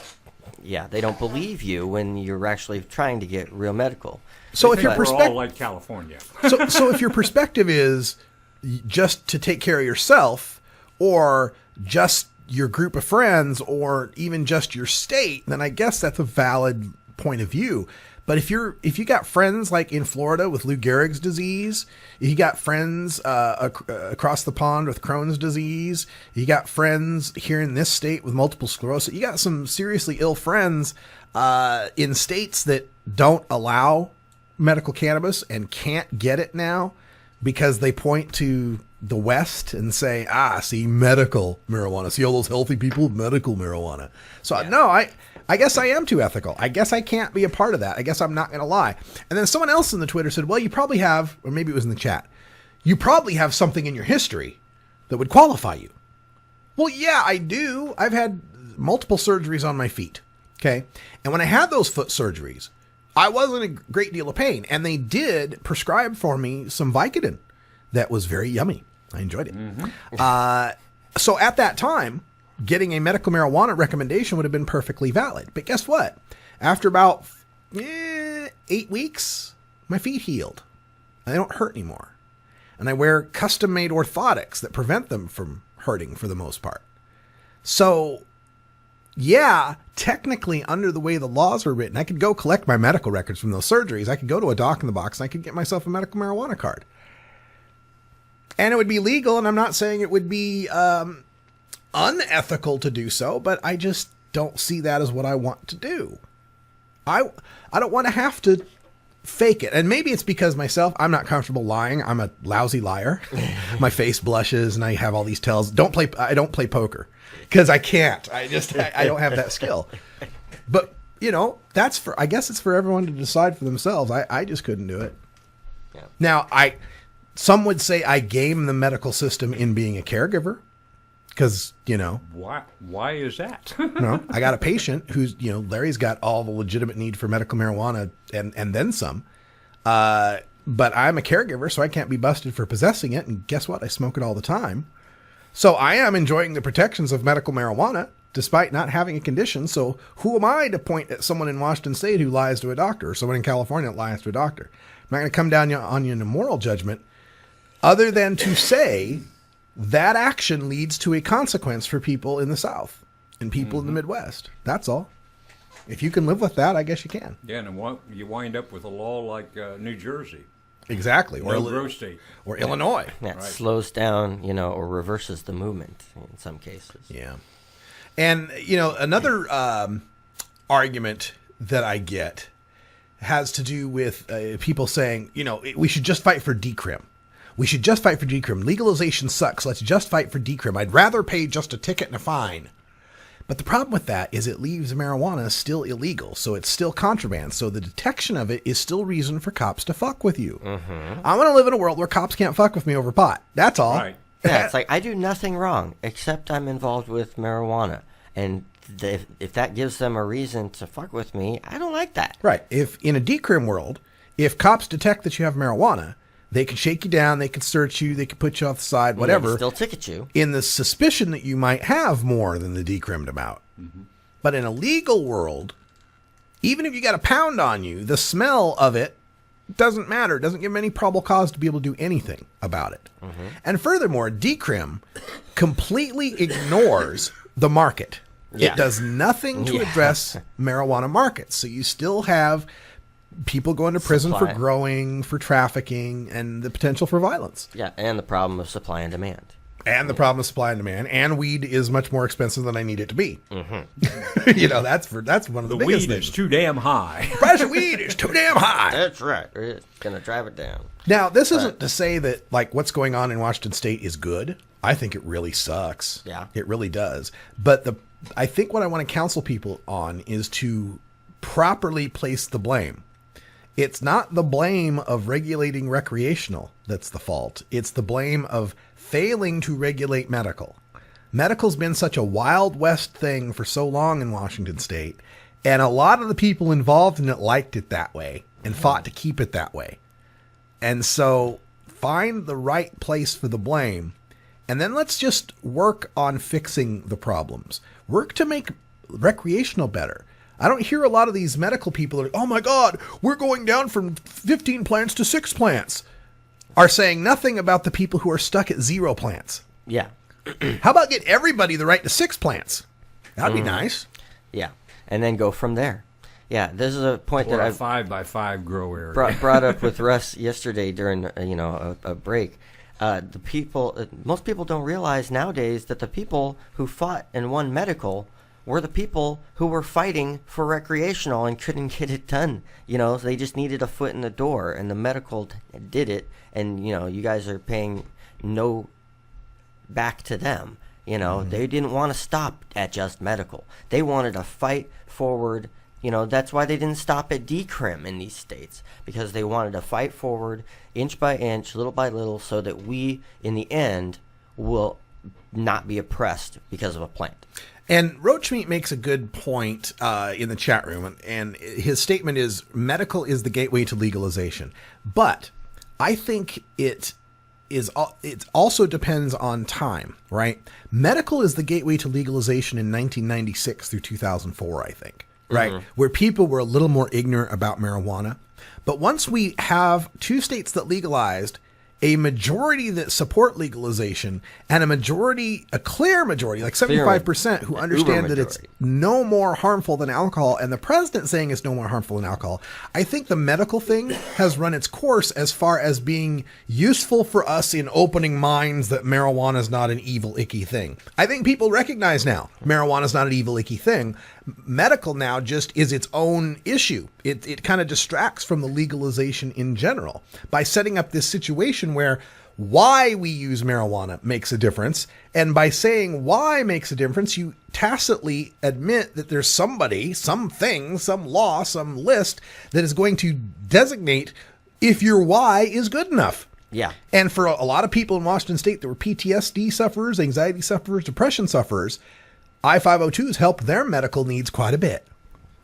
believe you when you're actually trying to get real medical. So if your we're all like California. so if your perspective is just to take care of yourself, or just your group of friends, or even just your state, then I guess that's a valid point of view. But if you got friends like in Florida with Lou Gehrig's disease, you got friends across the pond with Crohn's disease, you got friends here in this state with multiple sclerosis, you got some seriously ill friends in states that don't allow medical cannabis and can't get it now because they point to the West and say, see, medical marijuana. See all those healthy people with medical marijuana. So no, I guess I am too ethical. I guess I can't be a part of that. I guess I'm not going to lie. And then someone else in the Twitter said, well, you probably have, or maybe it was in the chat, you probably have something in your history that would qualify you. Well, yeah, I do. I've had multiple surgeries on my feet. Okay. And when I had those foot surgeries, I was in a great deal of pain, and they did prescribe for me some Vicodin that was very yummy. I enjoyed it. So at that time, getting a medical marijuana recommendation would have been perfectly valid. But guess what? After about 8 weeks, my feet healed. They don't hurt anymore. And I wear custom-made orthotics that prevent them from hurting for the most part. So, yeah, technically, under the way the laws are written, I could go collect my medical records from those surgeries. I could go to a doc in the box and I could get myself a medical marijuana card. And it would be legal, and I'm not saying it would be unethical to do so, but I just don't see that as what I want to do. I don't want to have to fake it. And maybe it's because myself, I'm not comfortable lying. I'm a lousy liar. My face blushes and I have all these tells. I don't play poker because I can't. I don't have that skill. But, I guess it's for everyone to decide for themselves. I just couldn't do it. Yeah. Now, some would say I game the medical system in being a caregiver because, Why is that? I got a patient who's, Larry's got all the legitimate need for medical marijuana and then some. But I'm a caregiver, so I can't be busted for possessing it. And guess what? I smoke it all the time. So I am enjoying the protections of medical marijuana despite not having a condition. So who am I to point at someone in Washington State who lies to a doctor or someone in California that lies to a doctor? I'm not going to come down on you in a moral judgment other than to say that action leads to a consequence for people in the South and people in the Midwest. That's all. If you can live with that, I guess you can. Yeah, and you wind up with a law like New Jersey. Exactly. Or grow state. Or Illinois. That slows down, or reverses the movement in some cases. Yeah. And, another argument that I get has to do with people saying, we should just fight for decrim. We should just fight for decrim. Legalization sucks. Let's just fight for decrim. I'd rather pay just a ticket and a fine. But the problem with that is it leaves marijuana still illegal, so it's still contraband. So the detection of it is still reason for cops to fuck with you. I want to live in a world where cops can't fuck with me over pot. That's all. Right. Yeah, it's like I do nothing wrong except I'm involved with marijuana. And if that gives them a reason to fuck with me, I don't like that. Right. If in a decrim world, if cops detect that you have marijuana, they can shake you down, they can search you, they can put you off the side, whatever. Still ticket you. In the suspicion that you might have more than the decrimmed amount. But in a legal world, even if you got a pound on you, the smell of it doesn't matter. It doesn't give them any probable cause to be able to do anything about it. And furthermore, decrim completely ignores the market. Yeah. It does nothing to address marijuana markets. So you still have people going to prison for growing, for trafficking, and the potential for violence. Yeah, and the problem of supply and demand. And the problem of supply and demand. And weed is much more expensive than I need it to be. That's one of the biggest things. The weed is too damn high. Price of weed is too damn high. That's right. It's going to drive it down. Now, this isn't to say that what's going on in Washington State is good. I think it really sucks. Yeah. It really does. But I think what I want to counsel people on is to properly place the blame. It's not the blame of regulating recreational that's the fault. It's the blame of failing to regulate medical. Medical's been such a Wild West thing for so long in Washington State, and a lot of the people involved in it liked it that way and fought to keep it that way. And so find the right place for the blame, and then let's just work on fixing the problems. Work to make recreational better. I don't hear a lot of these medical people oh my God, we're going down from 15 plants to 6 plants, are saying nothing about the people who are stuck at 0 plants. Yeah. How about get everybody the right to 6 plants? That'd be nice. Yeah. And then go from there. Yeah, this is a point or that a 5x5 grow area. brought up with Russ yesterday during a break. Most people don't realize nowadays that the people who fought and won medical were the people who were fighting for recreational and couldn't get it done. They just needed a foot in the door, and the medical did it. And you guys are paying no back to them. They didn't want to stop at just medical. They wanted to fight forward. That's why they didn't stop at decrim in these states, because they wanted to fight forward inch by inch, little by little, so that we, in the end, will not be oppressed because of a plant. And Roachmeat makes a good point in the chat room, and his statement is medical is the gateway to legalization. But I think it also depends on time, right? Medical is the gateway to legalization in 1996 through 2004, I think, right? Mm-hmm. Where people were a little more ignorant about marijuana. But once we have 2 states that legalized, a majority that support legalization, and a clear majority, like 75%, who understand that it's no more harmful than alcohol, and the president saying it's no more harmful than alcohol, I think the medical thing has run its course as far as being useful for us in opening minds that marijuana is not an evil, icky thing. I think people recognize now marijuana is not an evil, icky thing. Medical now just is its own issue. It kind of distracts from the legalization in general by setting up this situation where why we use marijuana makes a difference. And by saying why makes a difference, you tacitly admit that there's somebody, something, some law, some list that is going to designate if your why is good enough. Yeah. And for a lot of people in Washington State that were PTSD sufferers, anxiety sufferers, depression sufferers, I-502s helped their medical needs quite a bit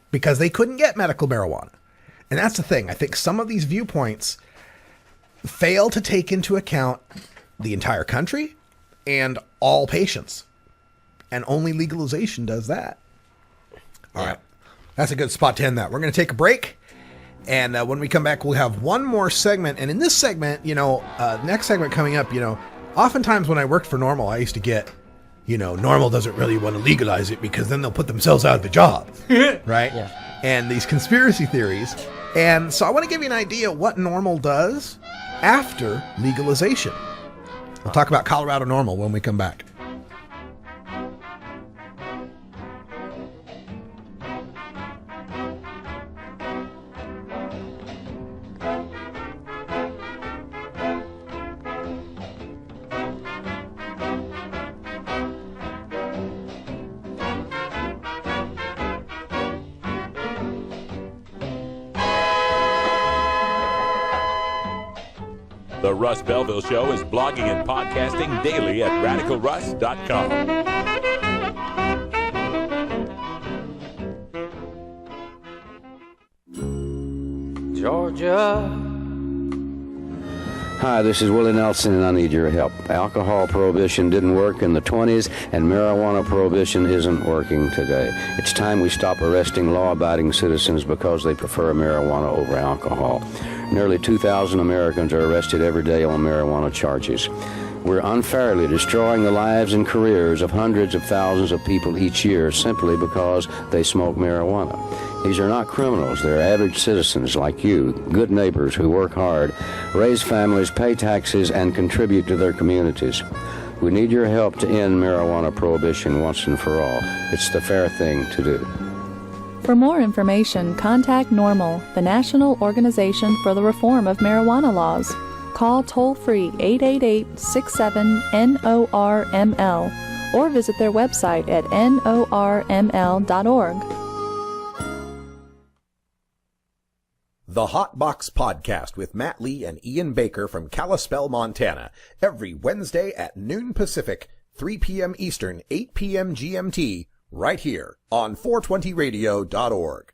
because they couldn't get medical marijuana. And that's the thing. I think some of these viewpoints fail to take into account the entire country and all patients. And only legalization does that. All right. That's a good spot to end that. We're going to take a break. And when we come back, we'll have one more segment. And in this segment, next segment coming up, oftentimes when I worked for Normal, I used to get, Normal doesn't really want to legalize it because then they'll put themselves out of the job. Right? Yeah. And these conspiracy theories. And so I want to give you an idea what Normal does after legalization. We'll talk about Colorado Normal when we come back. The Russ Belville Show is blogging and podcasting daily at radicalruss.com. Georgia. Hi, this is Willie Nelson, and I need your help. Alcohol prohibition didn't work in the 20s, and marijuana prohibition isn't working today. It's time we stop arresting law-abiding citizens because they prefer marijuana over alcohol. Nearly 2,000 Americans are arrested every day on marijuana charges. We're unfairly destroying the lives and careers of hundreds of thousands of people each year simply because they smoke marijuana. These are not criminals. They're average citizens like you, good neighbors who work hard, raise families, pay taxes, and contribute to their communities. We need your help to end marijuana prohibition once and for all. It's the fair thing to do. For more information, contact NORML, the National Organization for the Reform of Marijuana Laws. Call toll-free 888-67-NORML or visit their website at norml.org. The Hot Box Podcast with Matt Lee and Ian Baker from Kalispell, Montana, every Wednesday at noon Pacific, 3 p.m. Eastern, 8 p.m. GMT, right here on 420radio.org.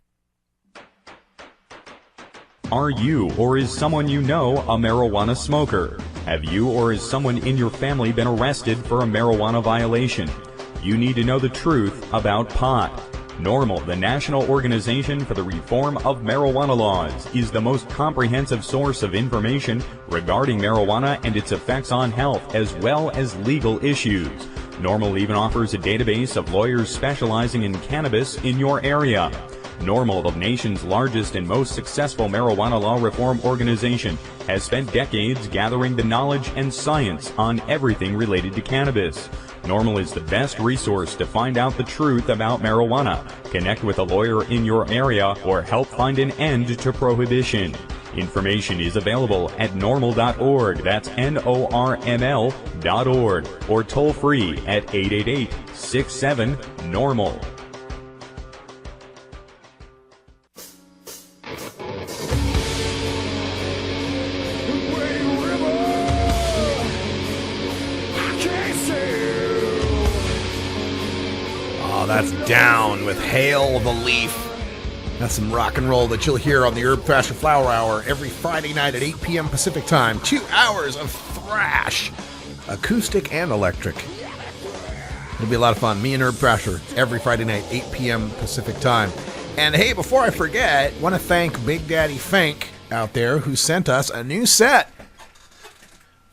Are you or is someone you know a marijuana smoker? Have you or is someone in your family been arrested for a marijuana violation? You need to know the truth about pot. NORML, the National Organization for the Reform of Marijuana Laws, is the most comprehensive source of information regarding marijuana and its effects on health, as well as legal issues. NORML even offers a database of lawyers specializing in cannabis in your area. NORML, the nation's largest and most successful marijuana law reform organization, has spent decades gathering the knowledge and science on everything related to cannabis. NORML is the best resource to find out the truth about marijuana, connect with a lawyer in your area, or help find an end to prohibition. Information is available at norml.org, that's NORML.org, or toll free at 888-67-NORML. Oh, that's Down with Hail the Leaf. That's some rock and roll that you'll hear on the Herb Thrasher Flower Hour every Friday night at 8 p.m. Pacific Time. 2 hours of thrash, acoustic and electric. It'll be a lot of fun. Me and Herb Thrasher every Friday night, 8 p.m. Pacific Time. And hey, before I forget, want to thank Big Daddy Fank out there who sent us a new set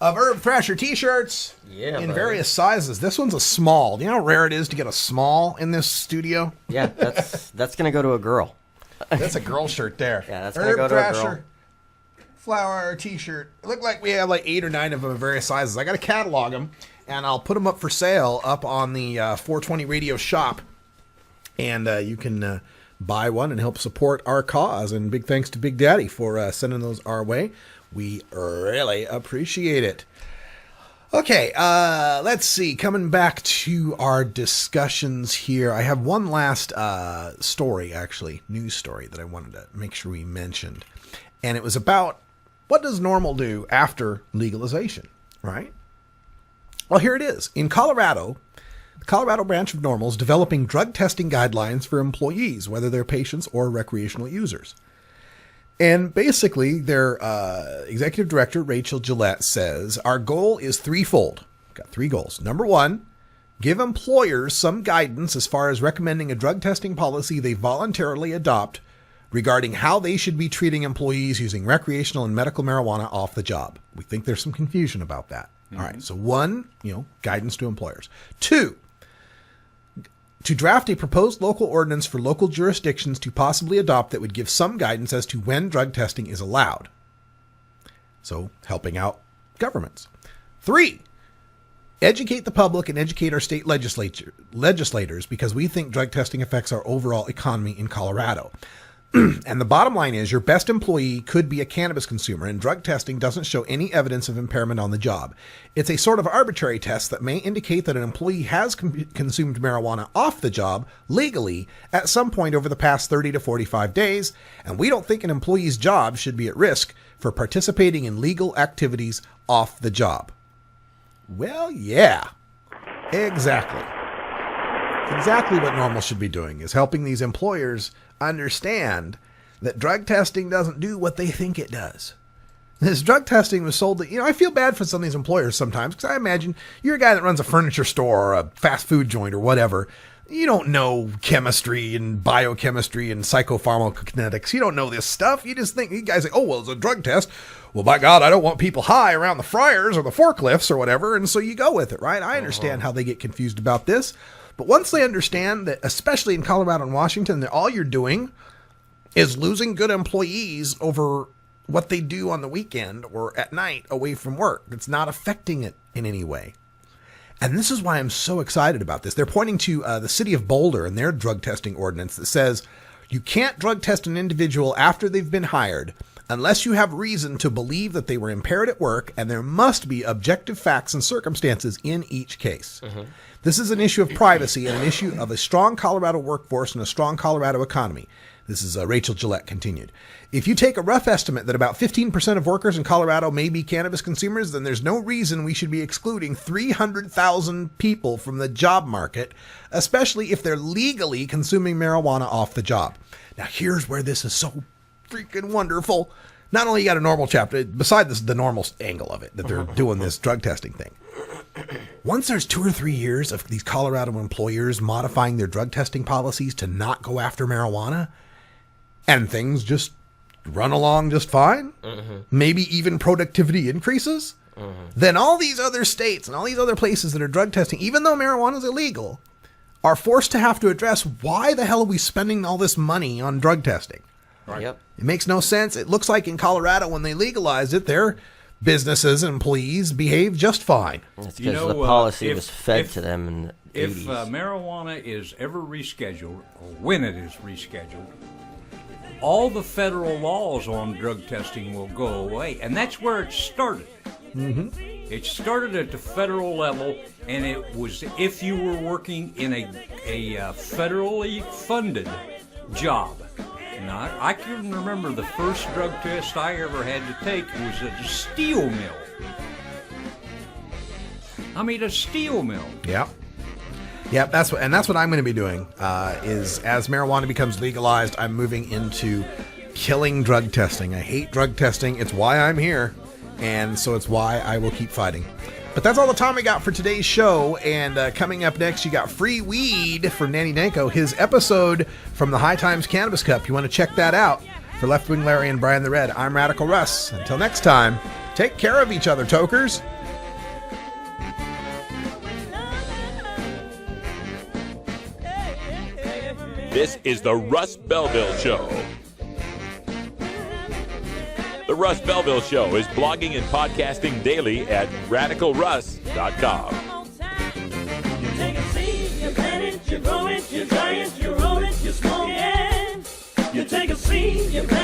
of Herb Thrasher t-shirts in various sizes. This one's a small. You know how rare it is to get a small in this studio? Yeah, that's going to go to a girl. That's a girl shirt there. Yeah, that's going to go to a girl. Flower t-shirt. It looked like we have like 8 or 9 of them in various sizes. I got to catalog them, and I'll put them up for sale up on the 420 Radio shop. And you can buy one and help support our cause. And big thanks to Big Daddy for sending those our way. We really appreciate it. Okay, let's see. Coming back to our discussions here, I have one last story, actually, news story that I wanted to make sure we mentioned. And it was about what does NORML do after legalization, right? Well, here it is. In Colorado, the Colorado branch of NORML is developing drug testing guidelines for employees, whether they're patients or recreational users. And basically, their executive director, Rachel Gillette, says, our goal is threefold. We've got 3 goals. Number 1, give employers some guidance as far as recommending a drug testing policy they voluntarily adopt regarding how they should be treating employees using recreational and medical marijuana off the job. We think there's some confusion about that. Mm-hmm. All right, so 1, guidance to employers. 2, to draft a proposed local ordinance for local jurisdictions to possibly adopt that would give some guidance as to when drug testing is allowed. So, helping out governments. 3, educate the public and educate our state legislators because we think drug testing affects our overall economy in Colorado. And the bottom line is your best employee could be a cannabis consumer, and drug testing doesn't show any evidence of impairment on the job. It's a sort of arbitrary test that may indicate that an employee has consumed marijuana off the job legally at some point over the past 30 to 45 days, and we don't think an employee's job should be at risk for participating in legal activities off the job. Well, yeah, exactly. Exactly what NORML should be doing is helping these employers understand that drug testing doesn't do what they think it does. This drug testing was sold to, I feel bad for some of these employers sometimes because I imagine you're a guy that runs a furniture store or a fast food joint or whatever. You don't know chemistry and biochemistry and psychopharmacokinetics. You don't know this stuff. You just think, you guys say, oh, well, it's a drug test. Well, by God, I don't want people high around the fryers or the forklifts or whatever. And so you go with it, right? I understand how they get confused about this. But once they understand that, especially in Colorado and Washington, that all you're doing is losing good employees over what they do on the weekend or at night away from work. It's not affecting it in any way. And this is why I'm so excited about this. They're pointing to the city of Boulder and their drug testing ordinance that says you can't drug test an individual after they've been hired unless you have reason to believe that they were impaired at work, and there must be objective facts and circumstances in each case. Mm-hmm. This is an issue of privacy and an issue of a strong Colorado workforce and a strong Colorado economy. This is Rachel Gillette continued. If you take a rough estimate that about 15% of workers in Colorado may be cannabis consumers, then there's no reason we should be excluding 300,000 people from the job market, especially if they're legally consuming marijuana off the job. Now, here's where this is so freaking wonderful. Not only you got a normal chapter, besides the normal angle of it, that they're doing this drug testing thing. Once there's 2 or 3 years of these Colorado employers modifying their drug testing policies to not go after marijuana, and things just run along just fine, maybe even productivity increases, then all these other states and all these other places that are drug testing, even though marijuana is illegal, are forced to have to address why the hell are we spending all this money on drug testing? Right. Yep. It makes no sense. It looks like in Colorado, when they legalized it, their businesses and employees behave just fine. It's because the policy was fed to them in the 80s. If marijuana is ever rescheduled, or when it is rescheduled, all the federal laws on drug testing will go away. And that's where it started. Mm-hmm. It started at the federal level, and it was if you were working in a federally funded job. Now, I can remember the first drug test I ever had to take was at a steel mill. I mean, a steel mill. Yeah. Yep, that's what I'm going to be doing. Is as marijuana becomes legalized, I'm moving into killing drug testing. I hate drug testing. It's why I'm here, and so it's why I will keep fighting. But that's all the time we got for today's show. And coming up next, you got Free Weed from Nanny Danko, his episode from the High Times Cannabis Cup. You want to check that out. For Left Wing Larry and Brian the Red, I'm Radical Russ. Until next time, take care of each other, tokers. This is the Russ Belville Show. The Russ Belville Show is blogging and podcasting daily at radicalruss.com. You take a seed, you plant it, you grow it, you dry it, you roll it, you smoke it. You take a seed, you plant